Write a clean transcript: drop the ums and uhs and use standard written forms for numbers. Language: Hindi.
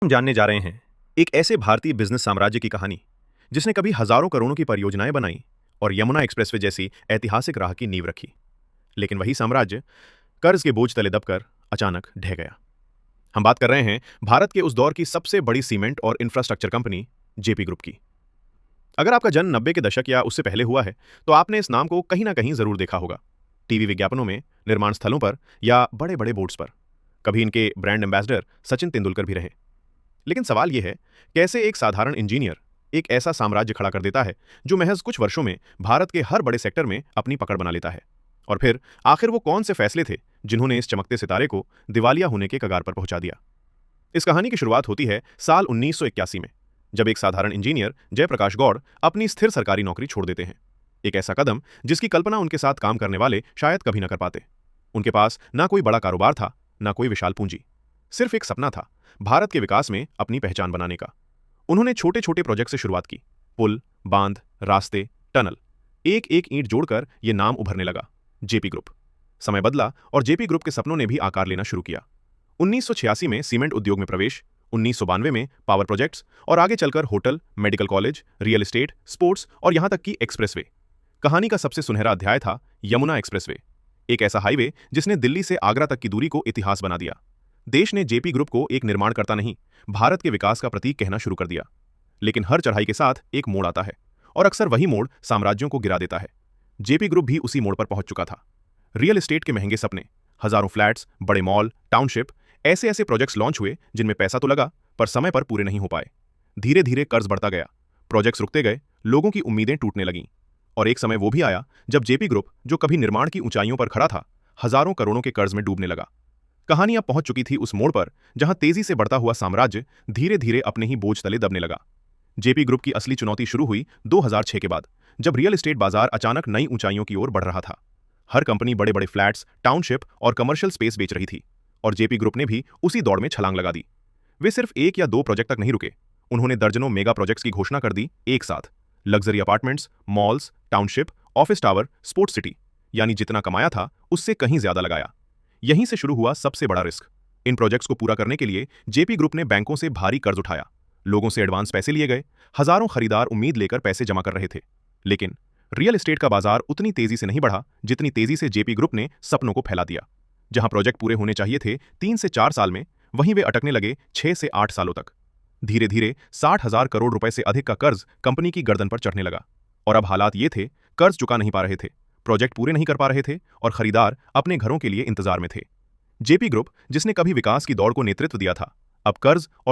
हम जानने जा रहे हैं एक ऐसे भारतीय बिजनेस साम्राज्य की कहानी जिसने कभी हजारों करोड़ों की परियोजनाएं बनाई और यमुना एक्सप्रेसवे जैसी ऐतिहासिक राह की नींव रखी। लेकिन वही साम्राज्य कर्ज के बोझ तले दबकर अचानक ढह गया। हम बात कर रहे हैं भारत के उस दौर की सबसे बड़ी सीमेंट और इंफ्रास्ट्रक्चर कंपनी जेपी ग्रुप की। अगर आपका जन्म 90 के दशक या उससे पहले हुआ है तो आपने इस नाम को कहीं ना कहीं जरूर देखा होगा। टीवी विज्ञापनों में, निर्माण स्थलों पर या बड़े बड़े बोर्ड्स पर। कभी इनके ब्रांड एम्बेसडर सचिन तेंदुलकर भी रहे। लेकिन सवाल यह है, कैसे एक साधारण इंजीनियर एक ऐसा साम्राज्य खड़ा कर देता है जो महज कुछ वर्षों में भारत के हर बड़े सेक्टर में अपनी पकड़ बना लेता है। और फिर आखिर वो कौन से फैसले थे जिन्होंने इस चमकते सितारे को दिवालिया होने के कगार पर पहुंचा दिया। इस कहानी की शुरुआत होती है साल 1981 में, जब एक साधारण इंजीनियर जयप्रकाश गौड़ अपनी स्थिर सरकारी नौकरी छोड़ देते हैं। एक ऐसा कदम जिसकी कल्पना उनके साथ काम करने वाले शायद कभी न कर पाते। उनके पास ना कोई बड़ा कारोबार था, ना कोई विशाल पूंजी, सिर्फ एक सपना था, भारत के विकास में अपनी पहचान बनाने का। उन्होंने छोटे छोटे प्रोजेक्ट से शुरुआत की, पुल, बांध, रास्ते, टनल। एक एक ईंट जोड़कर यह नाम उभरने लगा, जेपी ग्रुप। समय बदला और जेपी ग्रुप के सपनों ने भी आकार लेना शुरू किया। 1986 में सीमेंट उद्योग में प्रवेश, 1992 में पावर प्रोजेक्ट्स और आगे चलकर hotel, medical college, real estate, sports और यहां तक कि एक्सप्रेसवे। कहानी का सबसे सुनहरा अध्याय था यमुना एक्सप्रेसवे, एक ऐसा हाईवे जिसने दिल्ली से आगरा तक की दूरी को इतिहास बना दिया। देश ने जेपी ग्रुप को एक निर्माणकर्ता नहीं, भारत के विकास का प्रतीक कहना शुरू कर दिया। लेकिन हर चढ़ाई के साथ एक मोड़ आता है, और अक्सर वही मोड़ साम्राज्यों को गिरा देता है। जेपी ग्रुप भी उसी मोड़ पर पहुंच चुका था। रियल एस्टेट के महंगे सपने, हजारों फ्लैट्स, बड़े मॉल, टाउनशिप, ऐसे ऐसे प्रोजेक्ट्स लॉन्च हुए जिनमें पैसा तो लगा पर समय पर पूरे नहीं हो पाए। धीरे धीरे कर्ज बढ़ता गया, प्रोजेक्ट्स रुकते गए, लोगों की उम्मीदें टूटने लगीं। और एक समय वो भी आया जब जेपी ग्रुप, जो कभी निर्माण की ऊंचाइयों पर खड़ा था, हजारों करोड़ों के कर्ज में डूबने लगा। कहानी अब पहुंच चुकी थी उस मोड़ पर जहां तेजी से बढ़ता हुआ साम्राज्य धीरे धीरे अपने ही बोझ तले दबने लगा। जेपी ग्रुप की असली चुनौती शुरू हुई 2006 के बाद, जब रियल एस्टेट बाजार अचानक नई ऊंचाइयों की ओर बढ़ रहा था। हर कंपनी बड़े बड़े फ्लैट्स, टाउनशिप और कमर्शियल स्पेस बेच रही थी, और जेपी ग्रुप ने भी उसी दौड़ में छलांग लगा दी। वे सिर्फ एक या दो प्रोजेक्ट तक नहीं रुके, उन्होंने दर्जनों मेगा प्रोजेक्ट्स की घोषणा कर दी एक साथ। Luxury apartments, malls, township, office tower, sports city, यानी जितना कमाया था उससे कहीं ज्यादा लगाया। यहीं से शुरू हुआ सबसे बड़ा रिस्क। इन प्रोजेक्ट्स को पूरा करने के लिए जेपी ग्रुप ने बैंकों से भारी कर्ज उठाया, लोगों से एडवांस पैसे लिए गए, हजारों खरीदार उम्मीद लेकर पैसे जमा कर रहे थे। लेकिन रियल एस्टेट का बाजार उतनी तेजी से नहीं बढ़ा जितनी तेजी से जेपी ग्रुप ने सपनों को फैला दिया। जहां प्रोजेक्ट पूरे होने चाहिए थे 3 से 4 साल में, वहीं वे अटकने लगे 6 से 8 सालों तक। धीरे धीरे 60,000 करोड़ रुपए से अधिक का कर्ज कंपनी की गर्दन पर चढ़ने लगा। और अब हालात ये थे, कर्ज चुका नहीं पा रहे थे, प्रोजेक्ट पूरे नहीं कर पा रहे थे, और खरीदार अपने घरों के लिए इंतजार में थे। जेपी ग्रुप, जिसने कभी विकास की दौड़ को नेतृत्व दिया था, अब कर्ज और